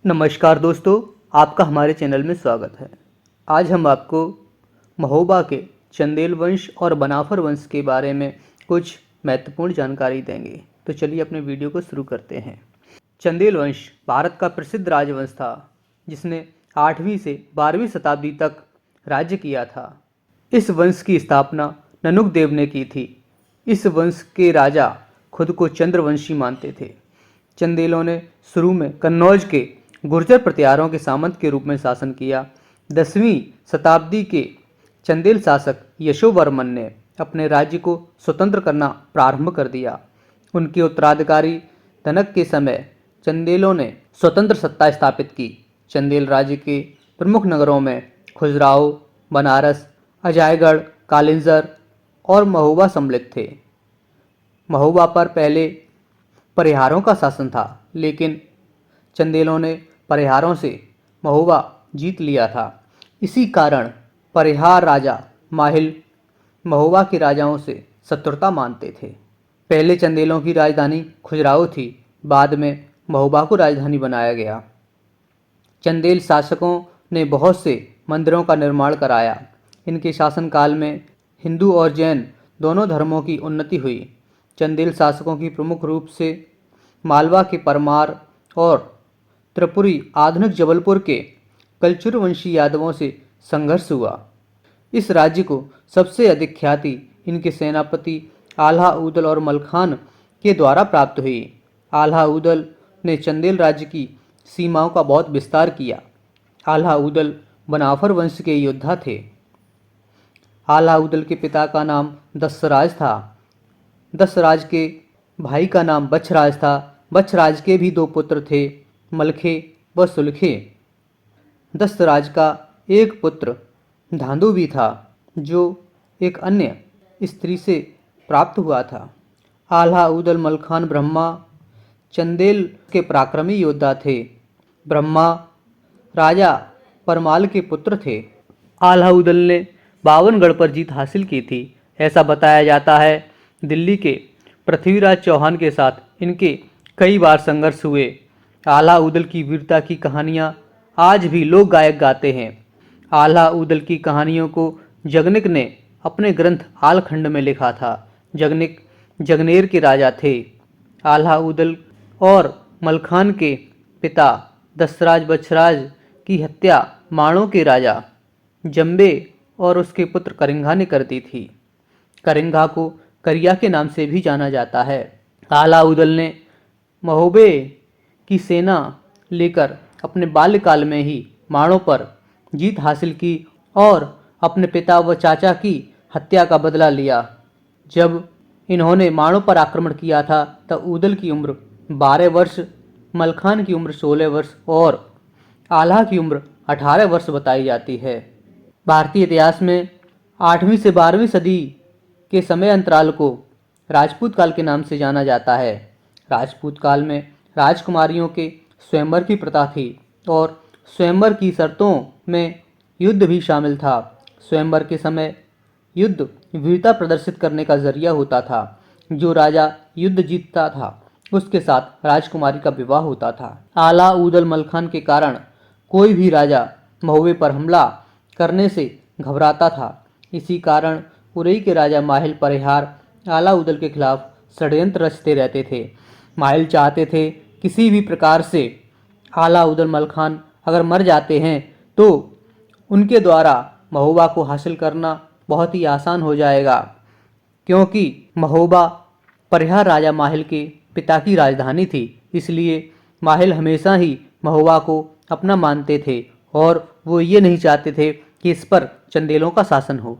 नमस्कार दोस्तों, आपका हमारे चैनल में स्वागत है। आज हम आपको महोबा के चंदेल वंश और बनाफर वंश के बारे में कुछ महत्वपूर्ण जानकारी देंगे। तो चलिए अपने वीडियो को शुरू करते हैं। चंदेल वंश भारत का प्रसिद्ध राजवंश था, जिसने 8वीं से 12वीं शताब्दी तक राज्य किया था। इस वंश की स्थापना ननुक देव ने की थी। इस वंश के राजा खुद को चंद्रवंशी मानते थे। चंदेलों ने शुरू में कन्नौज के गुर्जर प्रतिहारों के सामंत के रूप में शासन किया। 10वीं शताब्दी के चंदेल शासक यशोवर्मन ने अपने राज्य को स्वतंत्र करना प्रारंभ कर दिया। उनके उत्तराधिकारी धनक के समय चंदेलों ने स्वतंत्र सत्ता स्थापित की। चंदेल राज्य के प्रमुख नगरों में खजुराहो, बनारस, अजयगढ़, कालिंजर और महोबा सम्मिलित थे। महोबा पर पहले परिहारों का शासन था, लेकिन चंदेलों ने परिहारों से महोबा जीत लिया था। इसी कारण परिहार राजा माहिल महोबा के राजाओं से शत्रुता मानते थे। पहले चंदेलों की राजधानी खजुराहो थी, बाद में महोबा को राजधानी बनाया गया। चंदेल शासकों ने बहुत से मंदिरों का निर्माण कराया। इनके शासनकाल में हिंदू और जैन दोनों धर्मों की उन्नति हुई। चंदेल शासकों की प्रमुख रूप से मालवा के परमार और त्रिपुरी आधुनिक जबलपुर के कलचुर वंशी यादवों से संघर्ष हुआ। इस राज्य को सबसे अधिक ख्याति इनके सेनापति आल्हा उदल और मलखान के द्वारा प्राप्त हुई। आल्हा उदल ने चंदेल राज्य की सीमाओं का बहुत विस्तार किया। आल्हा उदल बनाफर वंश के योद्धा थे। आल्हा उदल के पिता का नाम दसराज था। दसराज के भाई का नाम बछराज था। बछराज के भी 2 पुत्र थे, मलखे व सुलखे। दसराज का एक पुत्र धांधु भी था, जो एक अन्य स्त्री से प्राप्त हुआ था। आल्हा उदल मलखान ब्रह्मा चंदेल के पराक्रमी योद्धा थे। ब्रह्मा राजा परमाल के पुत्र थे। आल्हा उदल ने 52गढ़ पर जीत हासिल की थी। ऐसा बताया जाता है दिल्ली के पृथ्वीराज चौहान के साथ इनके कई बार संघर्ष हुए। आल्हा उदल की वीरता की कहानियाँ आज भी लोक गायक गाते हैं। आल्हा उदल की कहानियों को जगनिक ने अपने ग्रंथ आलखंड में लिखा था। जगनिक जगनेर के राजा थे। आल्हा उदल और मलखान के पिता दसराज बछराज की हत्या माणों के राजा जंबे और उसके पुत्र करिंगा ने कर दी थी। करिंगा को करिया के नाम से भी जाना जाता है। आल्हा उदल ने महोबे की सेना लेकर अपने बाल्यकाल में ही माणों पर जीत हासिल की और अपने पिता व चाचा की हत्या का बदला लिया। जब इन्होंने माणों पर आक्रमण किया था तब उदल की उम्र 12 वर्ष, मलखान की उम्र 16 वर्ष और आल्हा की उम्र 18 वर्ष बताई जाती है। भारतीय इतिहास में 8वीं से 12वीं सदी के समय अंतराल को राजपूत काल के नाम से जाना जाता है। राजपूत काल में राजकुमारियों के स्वयंवर की प्रथा थी और स्वयंवर की शर्तों में युद्ध भी शामिल था। स्वयंवर के समय युद्ध वीरता प्रदर्शित करने का जरिया होता था। जो राजा युद्ध जीतता था उसके साथ राजकुमारी का विवाह होता था। आल्हा उदल मलखान के कारण कोई भी राजा महोबे पर हमला करने से घबराता था। इसी कारण उरई के राजा माहिल परिहार आल्हा उदल के खिलाफ षड्यंत्र रचते रहते थे। माहिल चाहते थे किसी भी प्रकार से आल्हा उदल मलखान अगर मर जाते हैं तो उनके द्वारा महोबा को हासिल करना बहुत ही आसान हो जाएगा, क्योंकि महोबा परिहार राजा माहिल के पिता की राजधानी थी। इसलिए माहिल हमेशा ही महोबा को अपना मानते थे और वो ये नहीं चाहते थे कि इस पर चंदेलों का शासन हो।